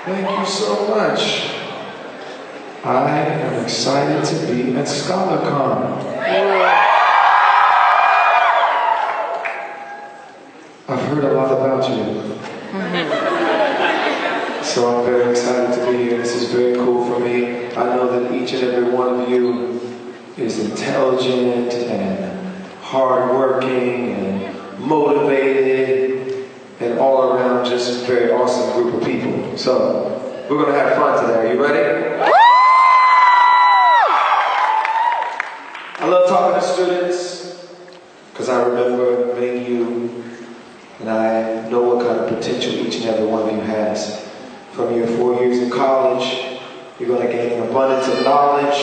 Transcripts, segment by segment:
Thank you so much. I am excited to be at ScholarCon. I've heard a lot about you. So I'm very excited to be here. This is very cool for me. I know that each and every one of you is intelligent and hardworking and motivated and all around just a very awesome group of people. So we're going to have fun today. Are you ready? I love talking to students because I remember being you, and I know what kind of potential each and every one of you has. From your 4 years in college, you're going to gain an abundance of knowledge,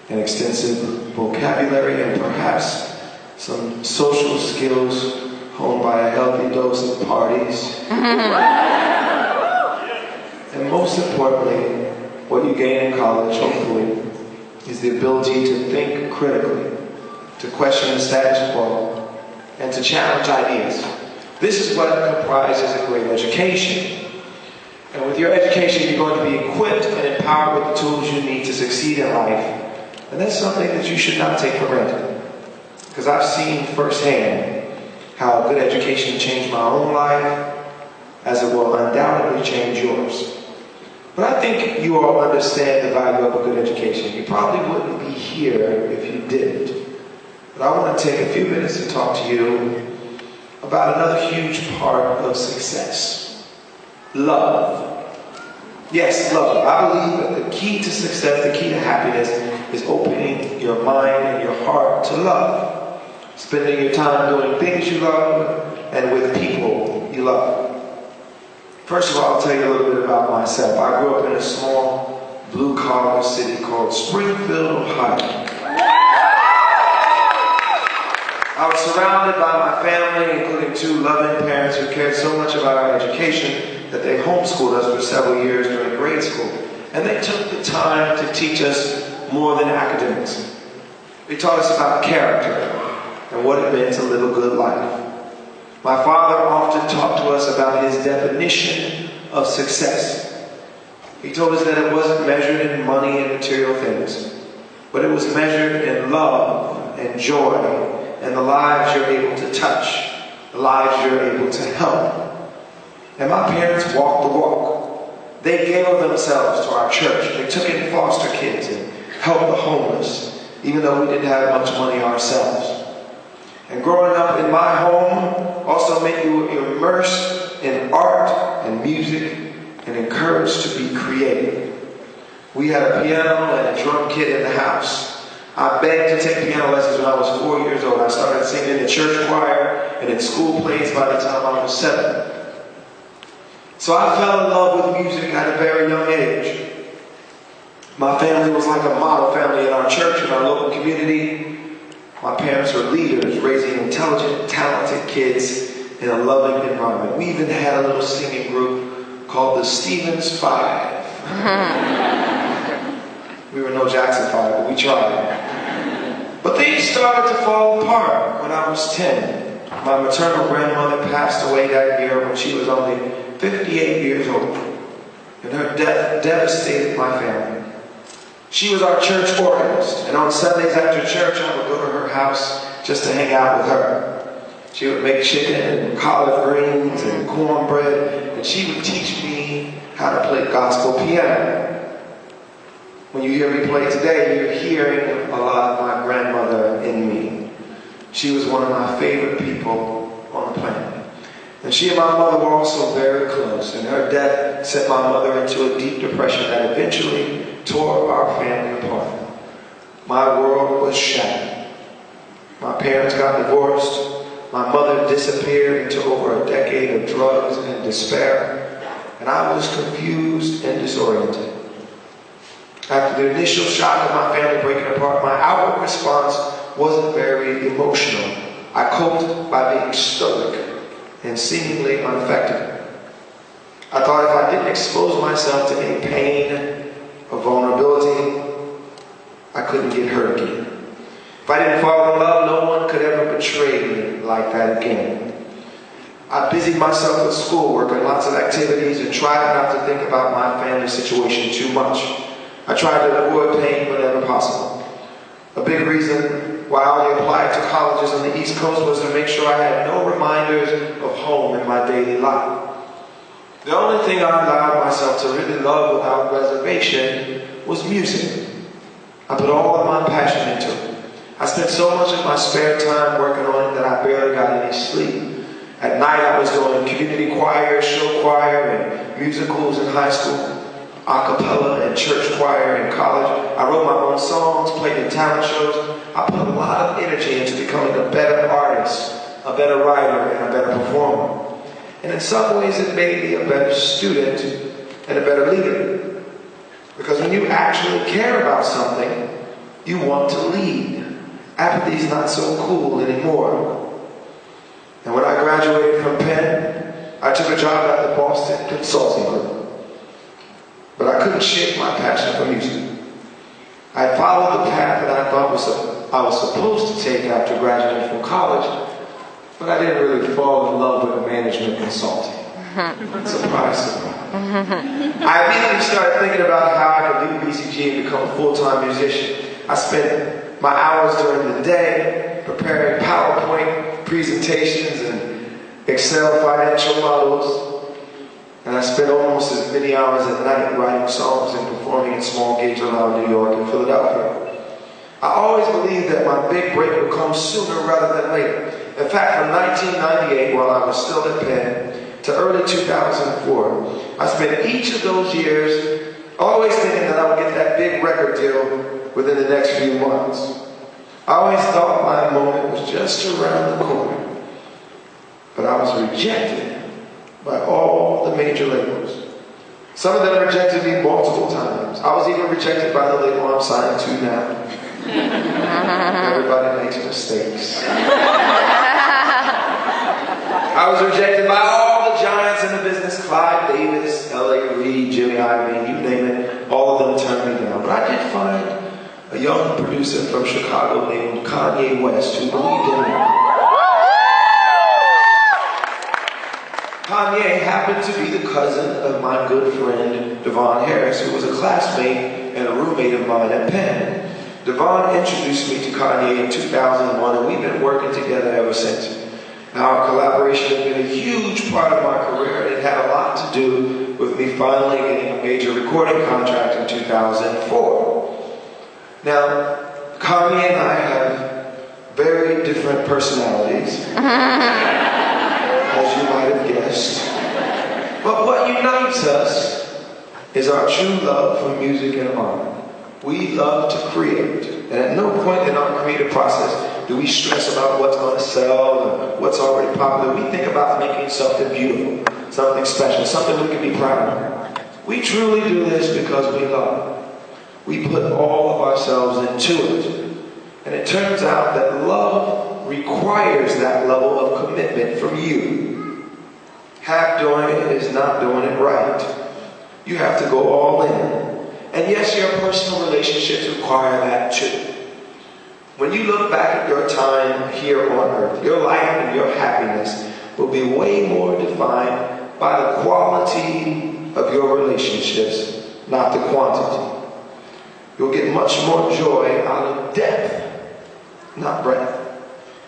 an extensive vocabulary, and perhaps some social skills honed by a healthy dose of parties. And most importantly, what you gain in college, hopefully, is the ability to think critically, to question the status quo, and to challenge ideas. This is what comprises a great education. And with your education, you're going to be equipped and empowered with the tools you need to succeed in life. And that's something that you should not take for granted. Because I've seen firsthand how good education changed my own life, as it will undoubtedly change yours. But I think you all understand the value of a good education. You probably wouldn't be here if you didn't. But I want to take a few minutes to talk to you about another huge part of success. Love. Yes, love. I believe that the key to success, the key to happiness, is opening your mind and your heart to love. Spending your time doing things you love and with people you love. First of all, I'll tell you a little bit about myself. I grew up in a small blue-collar city called Springfield, Ohio. I was surrounded by my family, including 2 loving parents who cared so much about our education that they homeschooled us for several years during grade school. And they took the time to teach us more than academics. They taught us about character and what it meant to live a good life. My father often talked to us about his definition of success. He told us that it wasn't measured in money and material things, but it was measured in love and joy and the lives you're able to touch, the lives you're able to help. And my parents walked the walk. They gave of themselves to our church. They took in foster kids and helped the homeless, even though we didn't have much money ourselves. And growing up in my home also meant you were immersed in art and music and encouraged to be creative. We had a piano and a drum kit in the house. I begged to take piano lessons when I was 4 years old. I started singing in the church choir and in school plays by the time I was 7. So I fell in love with music at a very young age. My family was like a model family in our church, in our local community. My parents were leaders, raising intelligent, talented kids in a loving environment. We even had a little singing group called the Stevens 5. We were no Jackson 5, but we tried. But things started to fall apart when I was 10. My maternal grandmother passed away that year when she was only 58 years old. And her death devastated my family. She was our church organist, and on Sundays after church, I would go to her house just to hang out with her. She would make chicken and collard greens and cornbread, and she would teach me how to play gospel piano. When you hear me play today, you're hearing a lot of my grandmother in me. She was one of my favorite people on the planet. And she and my mother were also very close, and her death sent my mother into a deep depression that eventually tore our family apart. My world was shattered. My parents got divorced. My mother disappeared into over a decade of drugs and despair, and I was confused and disoriented. After the initial shock of my family breaking apart, my outward response wasn't very emotional. I coped by being stoic and seemingly unaffected. I thought if I didn't expose myself to any pain or vulnerability, I couldn't get hurt again. If I didn't fall in love, no one could ever betray me like that again. I busied myself with schoolwork and lots of activities and tried not to think about my family situation too much. I tried to avoid pain whenever possible. A big reason why I applied to colleges on the East Coast was to make sure I had no reminders of home in my daily life. The only thing I allowed myself to really love without reservation was music. I put all of my passion into it. I spent so much of my spare time working on it that I barely got any sleep. At night I was doing community choir, show choir, and musicals in high school, a cappella and church choir in college. I wrote my own songs, played in talent shows. I put a lot of energy into becoming a better artist, a better writer, and a better performer. And in some ways it made me a better student and a better leader. Because when you actually care about something, you want to lead. Apathy's not so cool anymore. And when I graduated from Penn, I took a job at the Boston Consulting Group. But I couldn't shake my passion for music. I followed the path that I thought I was supposed to take after graduating from college, but I didn't really fall in love with management consulting. Surprise, surprise. I immediately started thinking about how I could leave BCG and become a full-time musician. I spent my hours during the day preparing PowerPoint presentations and Excel financial models. And I spent almost as many hours at night writing songs and performing in small gigs around New York and Philadelphia. I always believed that my big break would come sooner rather than later. In fact, from 1998, while I was still at Penn, to early 2004, I spent each of those years always thinking that I would get that big record deal within the next few months. I always thought my moment was just around the corner. But I was rejected by all the major labels. Some of them rejected me multiple times. I was even rejected by the label I'm signed to now. Everybody makes mistakes. I was rejected by all the giants in the business, Clyde Davis, L.A. Reid, Jimmy Iovine, you name it. All of them turned me down. But I did find a young producer from Chicago named Kanye West who believed in me. Kanye happened to be the cousin of my good friend Devon Harris, who was a classmate and a roommate of mine at Penn. Devon introduced me to Kanye in 2001, and we've been working together ever since. Our collaboration has been a huge part of my career, and it had a lot to do with me finally getting a major recording contract in 2004. Now, Kanye and I have very different personalities, as you might have guessed. But what unites us is our true love for music and art. We love to create, and at no point in our creative process do we stress about what's going to sell and what's already popular. We think about making something beautiful, something special, something we can be proud of. We truly do this because we love. We put all of ourselves into it. And it turns out that love requires that level of commitment from you. Half doing it is not doing it right. You have to go all in. And yes, your personal relationships require that too. When you look back at your time here on earth, your life and your happiness will be way more defined by the quality of your relationships, not the quantity. You'll get much more joy out of depth, not breadth.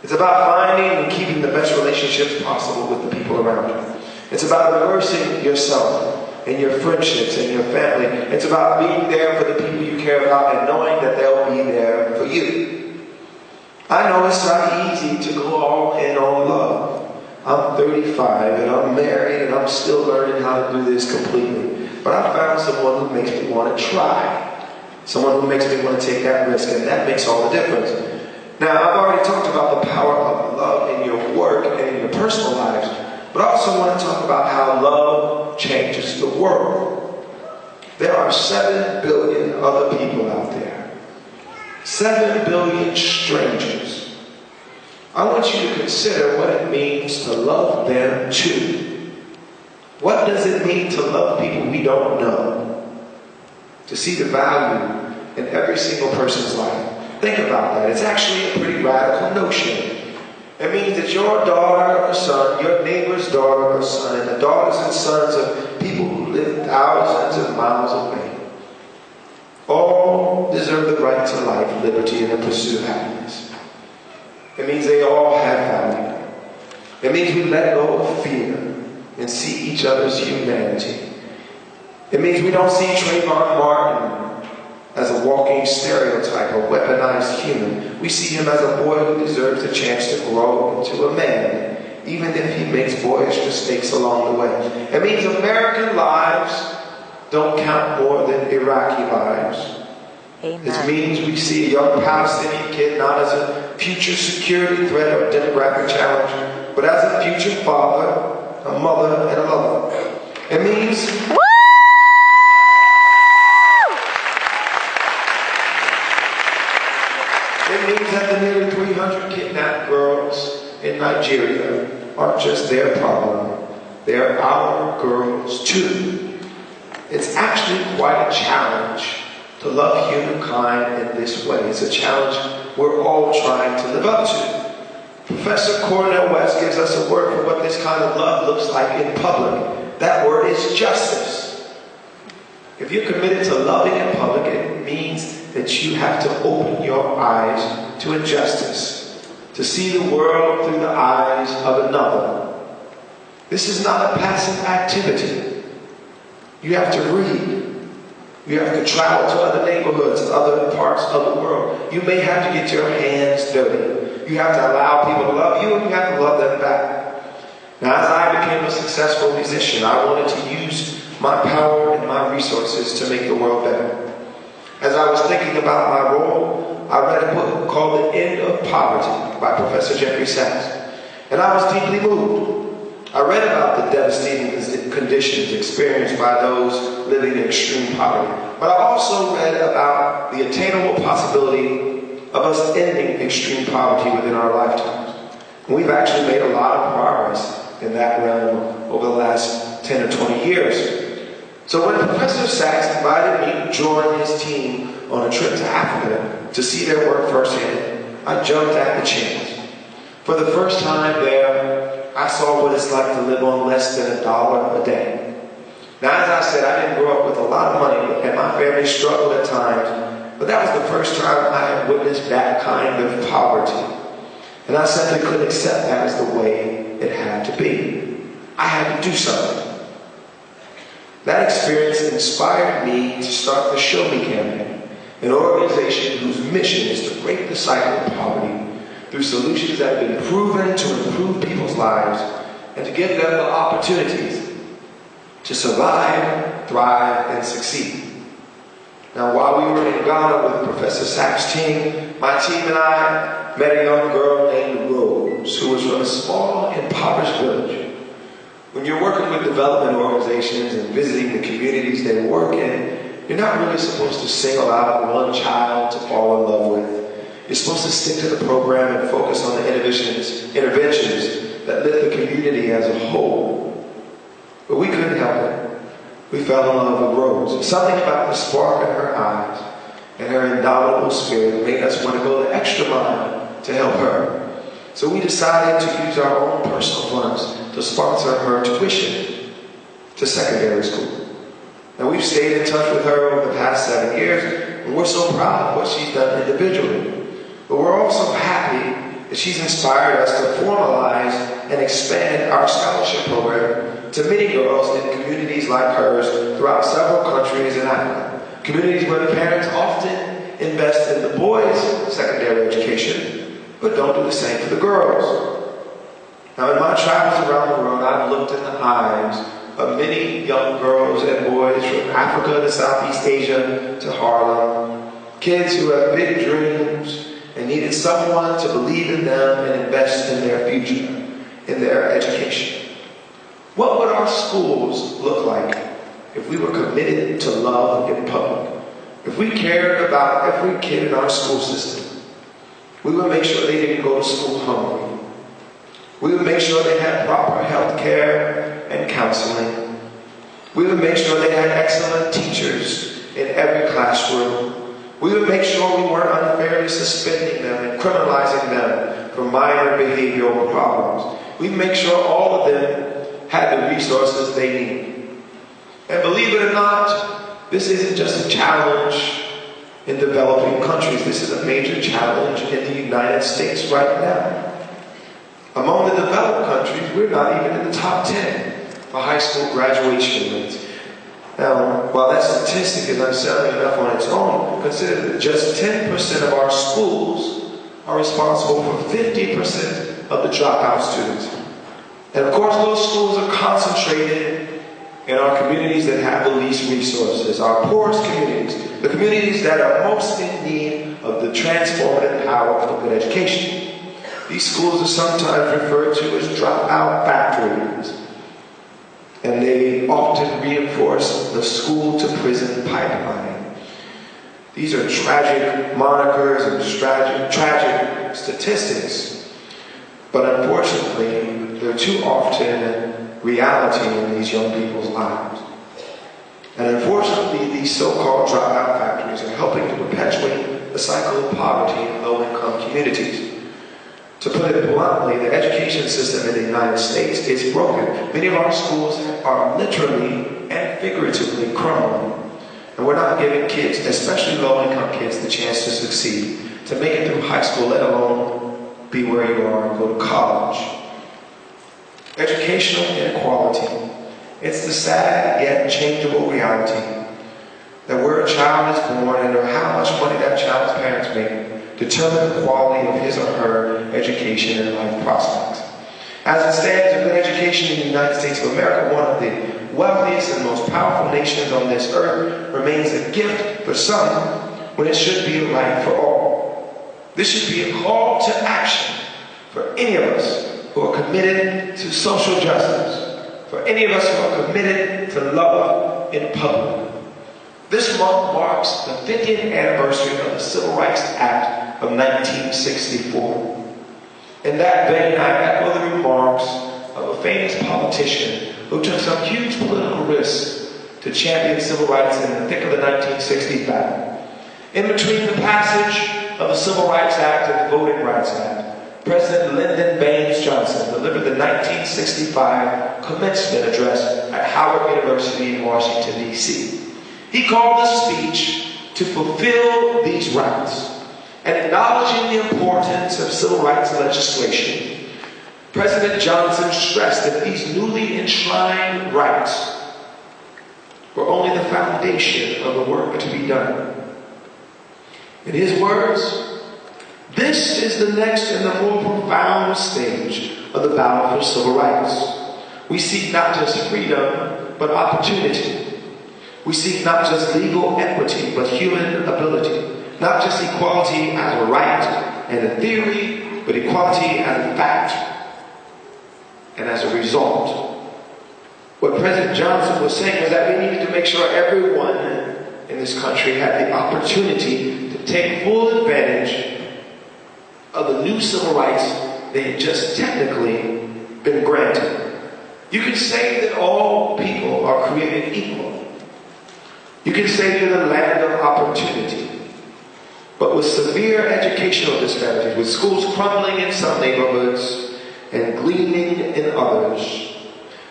It's about finding and keeping the best relationships possible with the people around you. It's about immersing yourself in your friendships and your family. It's about being there for the people you care about and knowing that they'll be there for you. I know it's not easy to go all in on love. I'm 35 and I'm married and I'm still learning how to do this completely. But I found someone who makes me want to try. Someone who makes me want to take that risk, and that makes all the difference. Now, I've already talked about the power of love in your work and in your personal lives, but I also want to talk about how love changes the world. There are 7 billion other people out there. 7 billion strangers. I want you to consider what it means to love them too. What does it mean to love people we don't know? To see the value in every single person's life. Think about that. It's actually a pretty radical notion. It means that your daughter or son, your neighbor's daughter or son, and the daughters and sons of people who live thousands of miles away all deserve the right to life, liberty, and the pursuit of happiness. It means they all have value. It means we let go of fear and see each other's humanity. It means we don't see Trayvon Martin as a walking stereotype or weaponized human. We see him as a boy who deserves a chance to grow into a man, even if he makes boyish mistakes along the way. It means American lives don't count more than Iraqi lives. Amen. It means we see a young Palestinian kid not as a future security threat or demographic challenge, but as a future father, a mother, and a lover. It means that the nearly 300 kidnapped girls in Nigeria aren't just their problem. They're our girls too. It's actually quite a challenge to love humankind in this way. It's a challenge we're all trying to live up to. Professor Cornel West gives us a word for what this kind of love looks like in public. That word is justice. If you're committed to loving in public, it means that you have to open your eyes to injustice, to see the world through the eyes of another. This is not a passive activity. You have to read. You have to travel to other neighborhoods, other parts of the world. You may have to get your hands dirty. You have to allow people to love you, and you have to love them back. Now, as I became a successful musician, I wanted to use my power and my resources to make the world better. As I was thinking about my role, I read a book called The End of Poverty by Professor Jeffrey Sachs, and I was deeply moved. I read about the devastating conditions experienced by those living in extreme poverty, but I also read about the attainable possibility of us ending extreme poverty within our lifetimes. And we've actually made a lot of progress in that realm over the last 10 or 20 years. So when Professor Sachs invited me to join his team on a trip to Africa to see their work firsthand, I jumped at the chance. For the first time there, I saw what it's like to live on less than $1 a day. Now, as I said, I didn't grow up with a lot of money, and my family struggled at times, but that was the first time I had witnessed that kind of poverty. And I simply couldn't accept that as the way it had to be. I had to do something. That experience inspired me to start the Show Me campaign, an organization whose mission is to break the cycle of poverty through solutions that have been proven to improve people's lives and to give them the opportunities to survive, thrive, and succeed. Now, while we were in Ghana with Professor Sachs' team, my team and I met a young girl named Rose, who was from a small, impoverished village. When you're working with development organizations and visiting the communities they work in, you're not really supposed to single out one child to fall in love with. You're supposed to stick to the program and focus on the interventions that lift the community as a whole. But we couldn't help it. We fell in love with Rose. Something about the spark in her eyes and her indomitable spirit made us want to go the extra mile to help her. So we decided to use our own personal funds to sponsor her tuition to secondary school. Now, we've stayed in touch with her over the past 7 years, and we're so proud of what she's done individually. But we're also happy that she's inspired us to formalize and expand our scholarship program to many girls in communities like hers throughout several countries in Africa. Communities where the parents often invest in the boys' secondary education, but don't do the same for the girls. Now, in my travels around the world, I've looked in the eyes of many young girls and boys from Africa to Southeast Asia to Harlem, kids who have big dreams and needed someone to believe in them and invest in their future, in their education. What would our schools look like if we were committed to love in public? If we cared about every kid in our school system, we would make sure they didn't go to school hungry. We would make sure they had proper health care and counseling. We would make sure they had excellent teachers in every classroom. We would make sure we weren't unfairly suspending them and criminalizing them for minor behavioral problems. We make sure all of them have the resources they need. And believe it or not, this isn't just a challenge in developing countries. This is a major challenge in the United States right now. Among the developed countries, we're not even in the top 10 for high school graduation rates. Now, while that statistic is unsettling enough on its own, consider that just 10% of our schools are responsible for 50% of the dropout students. And of course, those schools are concentrated in our communities that have the least resources, our poorest communities, the communities that are most in need of the transformative power of a good education. These schools are sometimes referred to as dropout factories, and they often reinforce the school-to-prison pipeline. These are tragic monikers and tragic statistics, but unfortunately, they're too often reality in these young people's lives. And unfortunately, these so-called dropout factories are helping to perpetuate the cycle of poverty in low-income communities. To put it bluntly, the education system in the United States is broken. Many of our schools are literally and figuratively crumbling. And we're not giving kids, especially low-income kids, the chance to succeed, to make it through high school, let alone be where you are and go to college. Educational inequality. It's the sad yet changeable reality that where a child is born and how much money that child's parents make determine the quality of his or her education and life prospects. As it stands, a good education in the United States of America, one of the wealthiest and most powerful nations on this earth, remains a gift for some when it should be a right for all. This should be a call to action for any of us who are committed to social justice, for any of us who are committed to love in public. This month marks the 50th anniversary of the Civil Rights Act of 1964. In that vein, I echo the remarks of a famous politician who took some huge political risks to champion civil rights in the thick of the 1960 battle. In between the passage of the Civil Rights Act and the Voting Rights Act, President Lyndon Baines Johnson delivered the 1965 commencement address at Howard University in Washington, D.C. He called the speech to fulfill these rights. And acknowledging the importance of civil rights legislation, President Johnson stressed that these newly enshrined rights were only the foundation of the work to be done. In his words, this is the next and the more profound stage of the battle for civil rights. We seek not just freedom, but opportunity. We seek not just legal equity, but human ability. Not just equality as a right and a theory, but equality as a fact and as a result. What President Johnson was saying was that we needed to make sure everyone in this country had the opportunity to take full advantage of the new civil rights they had just technically been granted. You can say that all people are created equal. You can say you're the land of opportunity. But with severe educational disparities, with schools crumbling in some neighborhoods and gleaming in others,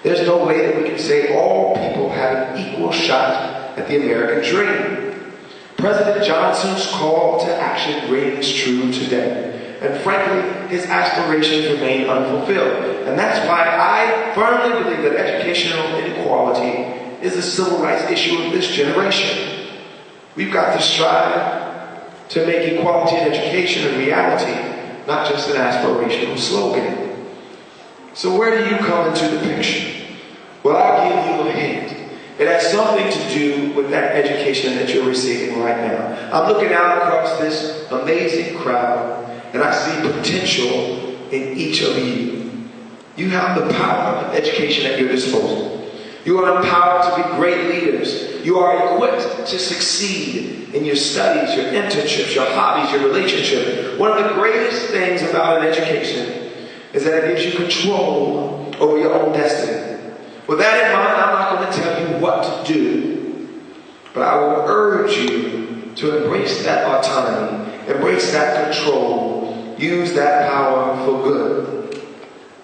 there's no way that we can say all people have an equal shot at the American dream. President Johnson's call to action rings true today. And frankly, his aspirations remain unfulfilled. And that's why I firmly believe that educational inequality is a civil rights issue of this generation. We've got to strive to make equality in education a reality, not just an aspirational slogan. So where do you come into the picture? Well, I'll give you a hint. It has something to do with that education that you're receiving right now. I'm looking out across this amazing crowd, and I see potential in each of you. You have the power of education at your disposal. You are empowered to be great leaders. You are equipped to succeed in your studies, your internships, your hobbies, your relationship. One of the greatest things about an education is that it gives you control over your own destiny. With that in mind, I'm not going to tell you what to do, but I will urge you to embrace that autonomy, embrace that control. use that power for good.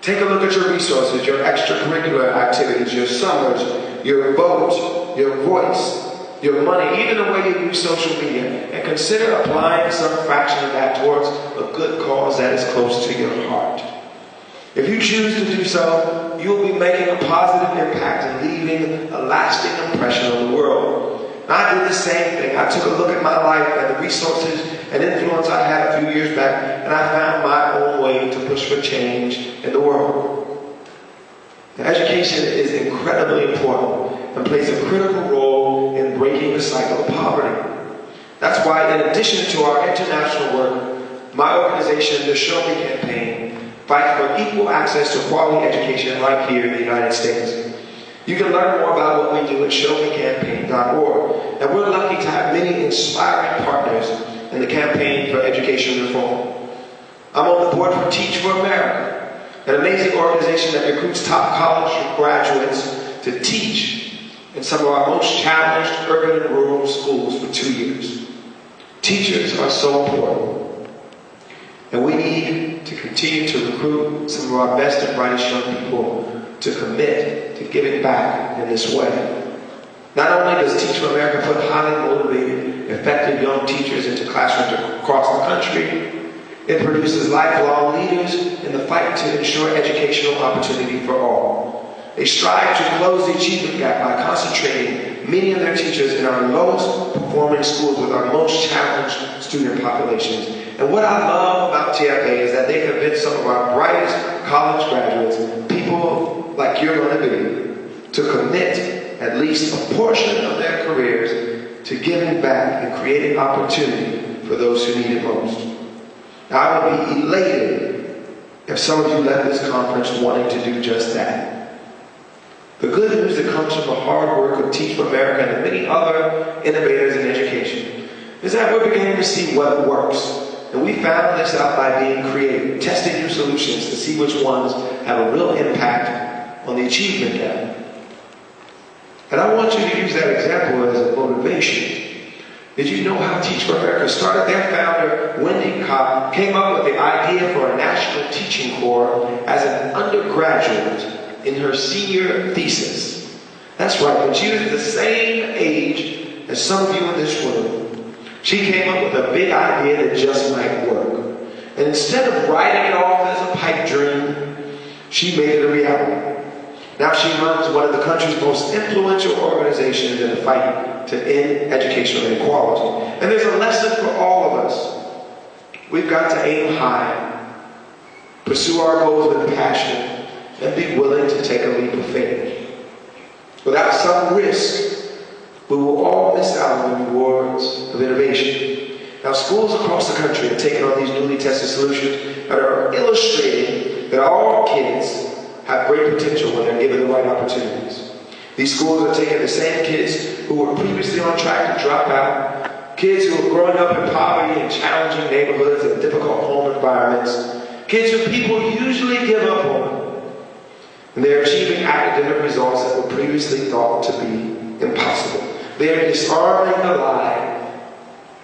Take a look at your resources, your extracurricular activities, your summers, your vote, your voice, your money, even the way you use social media, and consider applying some fraction of that towards a good cause that is close to your heart. If you choose to do so, you will be making a positive impact and leaving a lasting impression on the world. And I did the same thing. I took a look at my life and the resources and influence I had a few years back, and I found my own way to push for change in the world. Now, education is incredibly important and plays a critical role in breaking the cycle of poverty. That's why, in addition to our international work, my organization, the Show Me campaign, fights for equal access to quality education right here in the United States. You can learn more about what we do at showmecampaign.org. And we're lucky to have many inspiring partners in the campaign for education reform. I'm on the board for Teach for America, an amazing organization that recruits top college graduates to teach in some of our most challenged urban and rural schools for 2 years. Teachers are so important. And we need to continue to recruit some of our best and brightest young people to commit to giving back in this way. Not only does Teach for America put highly motivated, effective young teachers into classrooms across the country, it produces lifelong leaders in the fight to ensure educational opportunity for all. They strive to close the achievement gap by concentrating many of their teachers in our lowest performing schools with our most challenged student populations. And what I love about TFA is that they convince some of our brightest college graduates, people like you're going to be, to commit at least a portion of their careers to giving back and creating opportunity for those who need it most. Now, I would be elated if some of you left this conference wanting to do just that. The good news that comes from the hard work of Teach for America and the many other innovators in education is that we're beginning to see what works. And we found this out by being creative, testing new solutions to see which ones have a real impact on the achievement gap. And I want you to use that example as a motivation. Did you know how Teach for America started? Their founder, Wendy Cobb, came up with the idea for a national teaching corps as an undergraduate in her senior thesis. That's right, when she was the same age as some of you in this room. She came up with a big idea that just might work. And instead of writing it off as a pipe dream, she made it a reality. Now she runs one of the country's most influential organizations in the fight to end educational inequality. And there's a lesson for all of us. We've got to aim high, pursue our goals with passion, and be willing to take a leap of faith. Without some risk, we will all miss out on the rewards of innovation. Now, schools across the country have taken on these newly tested solutions that are illustrating that all kids have great potential when they're given the right opportunities. These schools are taking the same kids who were previously on track to drop out, kids who are growing up in poverty and challenging neighborhoods and difficult home environments, kids who people usually give up on. And they're achieving academic results that were previously thought to be impossible. They are disarming the lie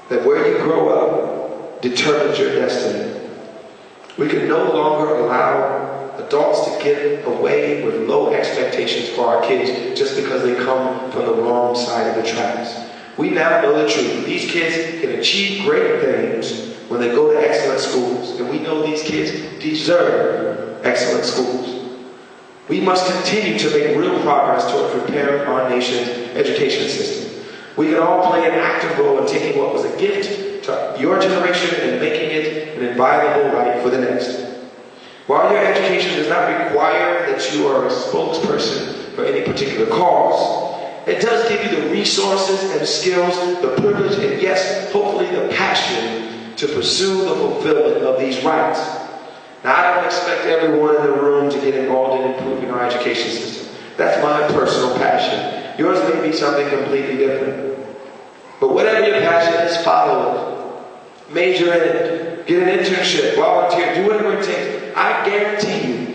that where you grow up determines your destiny. We can no longer allow adults to get away with low expectations for our kids just because they come from the wrong side of the tracks. We now know the truth. These kids can achieve great things when they go to excellent schools. And we know these kids deserve excellent schools. We must continue to make real progress toward preparing our nation's education system. We can all play an active role in taking what was a gift to your generation and making it an inviolable right for the next. While your education does not require that you are a spokesperson for any particular cause, it does give you the resources and skills, the privilege, and yes, hopefully the passion to pursue the fulfillment of these rights. Now, I don't expect everyone in the room to get involved in improving our education system. That's my personal passion. Yours may be something completely different. But whatever your passion is, follow it. Major in it. Get an internship. Volunteer. Do whatever it takes. I guarantee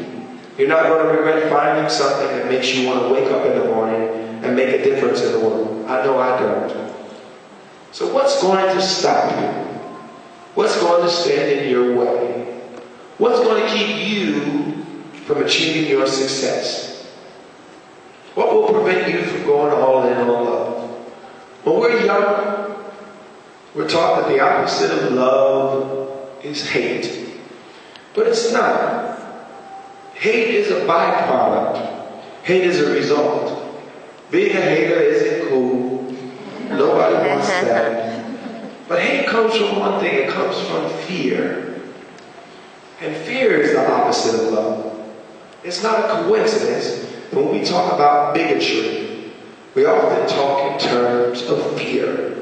you're not going to regret finding something that makes you want to wake up in the morning and make a difference in the world. I know I don't. So what's going to stop you? What's going to stand in your way? What's going to keep you from achieving your success? What will prevent you from going all in on love? When we're young, we're taught that the opposite of love is hate. But it's not. Hate is a byproduct. Hate is a result. Being a hater isn't cool. Nobody wants that. But hate comes from one thing. It comes from fear. And fear is the opposite of love. It's not a coincidence. When we talk about bigotry, we often talk in terms of fear.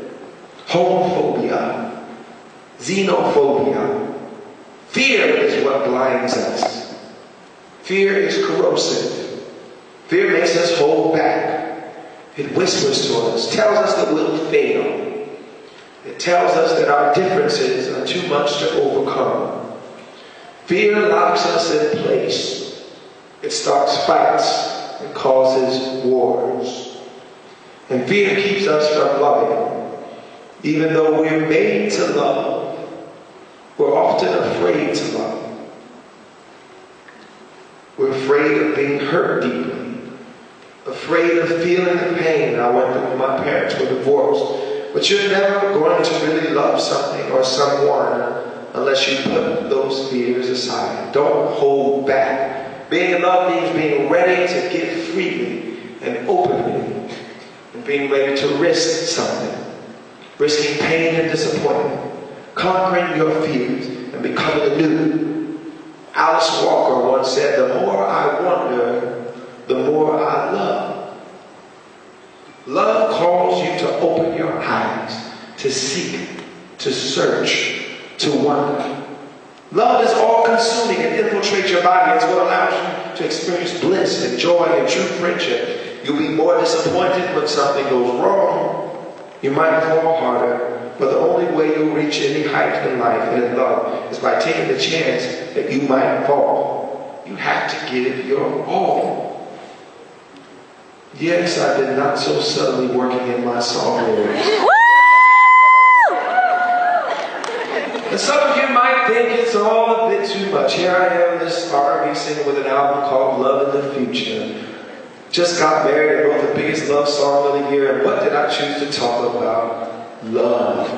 Homophobia, xenophobia. Fear is what blinds us. Fear is corrosive. Fear makes us hold back. It whispers to us, tells us that we'll fail. It tells us that our differences are too much to overcome. Fear locks us in place. It starts fights and causes wars. And fear keeps us from loving. Even though we're made to love, we're often afraid to love. We're afraid of being hurt deeply. Afraid of feeling the pain I went through when my parents were divorced. But you're never going to really love something or someone unless you put those fears aside. Don't hold back. Being in love means being ready to give freely and openly, and being ready to risk something. Risking pain and disappointment. Conquering your fears and becoming anew. Alice Walker once said, "The more I wonder, the more I love." Love calls you to open your eyes, to seek, to search, to wonder. Love is all-consuming and infiltrates your body. It's what allows you to experience bliss and joy and true friendship. You'll be more disappointed when something goes wrong. You might fall harder, but the only way you'll reach any height in life and in love is by taking the chance that you might fall. You have to give it your all. Yes, I've been not so subtly working in my song lyrics. And some of you might think it's all a bit too much. Here I am, this R&B singer with an album called Love in the Future. Just got married and wrote the biggest love song of the year. And what did I choose to talk about? Love.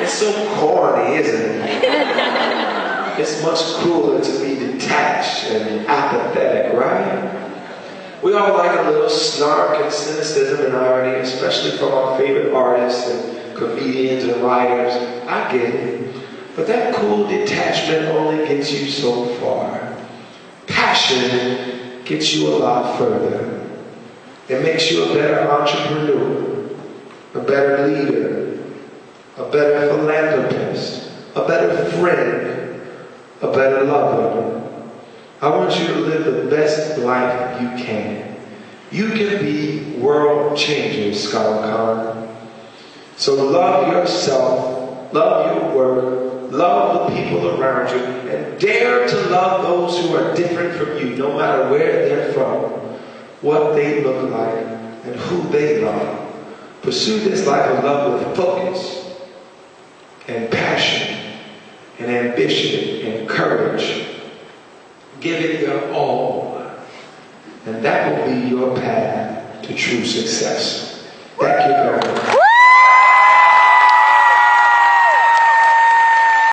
It's so corny, isn't it? It's much cooler to be detached and apathetic, right? We all like a little snark and cynicism and irony, especially from our favorite artists and comedians and writers. I get it. But that cool detachment only gets you so far. Passion gets you a lot further. It makes you a better entrepreneur, a better leader, a better philanthropist, a better friend, a better lover. I want you to live the best life you can. You can be world changers, ScholarCon. So love yourself, love your work, love the people around you, and dare to love those who are different from you, no matter where they're from, what they look like, and who they love. Pursue this life of love with focus and passion and ambition and courage. Give it your all, and that will be your path to true success.